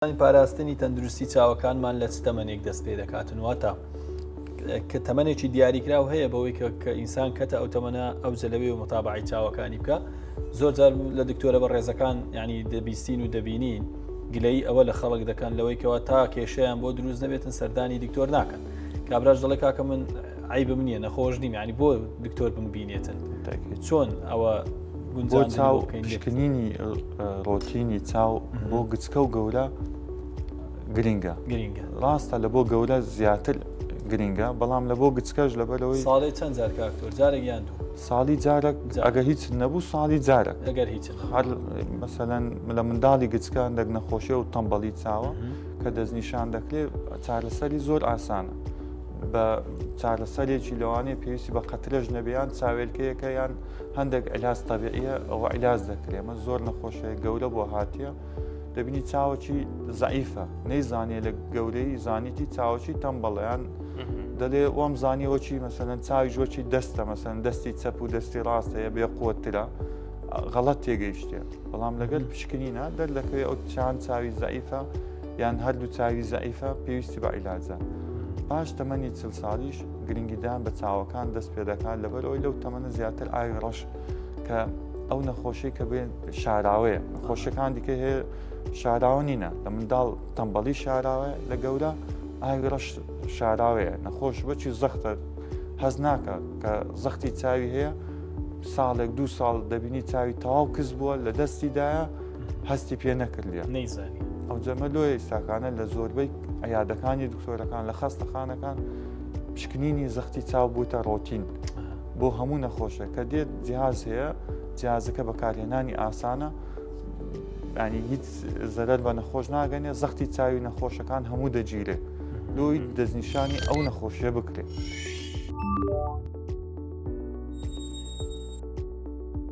پاراستنی تەندروستی چاوەکانمان لە چ تەمەنێک دەست پێ دەکاتن واتە کە تەمەنێکی دیاریکراو هەیە بەوەی کە ئینسان کەتە ئەو تەمەنە ئەو جەلەوێ و متابعی چاوەکانی بکە زۆر جار لە دکتۆرە بە ڕێزەکان ینی دەبیستین و دەبینین گلەی ئەوە لە خەڵک دەکەن لەوەیکەوە تا کێشەیان بۆ دروست نەبێتن سەردانی دکتۆر ناکەن کابراش دەڵێ کاکە من عیبم نییە نەخۆش نیم ینی بۆ دکتۆر بمبینێتن چۆن ئەوە بۆ چاو پشکنینی ڕۆتینی چاو بۆ گچکە و گەورە گرینگە ڕاستە لە بۆ گەورە زیاتر گرینگە بەڵام لە بۆ گچکەش لەبەرەوەی ساڵی چەند جار کاکتۆر جارێک یان دوو ساڵی جارێک ئەگەر هیچ نەبوو ساڵی جارێک ئەگەر هیچ هەر مەسەلەن لە منداڵی گچکان دەک نەخۆشیە و تەمبەڵی چاوە کە دەستنیشان دەکرێت چارەسەری زۆر ئاسانە بە چارەسەرێکی لەوانەیە پێویستی بە قەترەش نەبیان چاوێلکەیەکە یان هەندێک عیلاج تەبیعیە ئەوە عیلاج دەکرێت ئەمە زۆر نەخۆشیە گەورە بۆ هاتیە دەبینی چاوەکی زەعیفە نەیزانێ لە گەورەی زانیتی چاوەکی تەمبەڵیان دەڵێ وەم زانیەوەکی مەسەلەن چاوی ژۆکی دەستە مەسەلەن دەستی چەپ و دەستی ڕاستەیە بێ قووەترە غەڵەت تێگەیشتێ بەڵام لەگەر پشکنینە دەردەکەوێت ئەو چیان چاوی زەعیفە یان هەردوو چاوی زەعیفە پێویستی بە عیلاجە پاش تەمەنی 40 ساڵیش گرنگیدان بە چاوەکان دەست پێ دەکات لەبەرەوەی لەو تەمەنە زیاتر ئاوی ڕەش کە ئەو نەخۆشی کە بێن شاراوەیە نەخۆشیەکان دیکە هەیە شاراوە نینە لە منداڵ تەمبەڵی شاراوە لە گەورە ئاوی ڕەش شاراوەیە نەخۆش بەچی زەختە هەز ناکە کە زەختی چاوی هەیە ساڵێک دوو ساڵ دەبینی چاوی تەواو کەس بووە لە دەستیدایە هەستی پێ نەکردیە نەیزانی ئەو جەمە لۆی ئێستاکانە لە زۆربەی عیادەکانی دکتۆرەکان لە خەستەخانەکان پشکنینی زەختی چاو بووتە ڕۆتین بۆ هەموو نەخۆشە کە دێت جیاز هەیە جیازەکە بەکارهێنانی ئاسانە ینی هیچ زەرەر بە نەخۆش ناگەنێ زەختی چاوی نەخۆشەکان هەموو دەگیرێ لۆی دەستنیشانی ئەو نەخۆشیە بکرێت.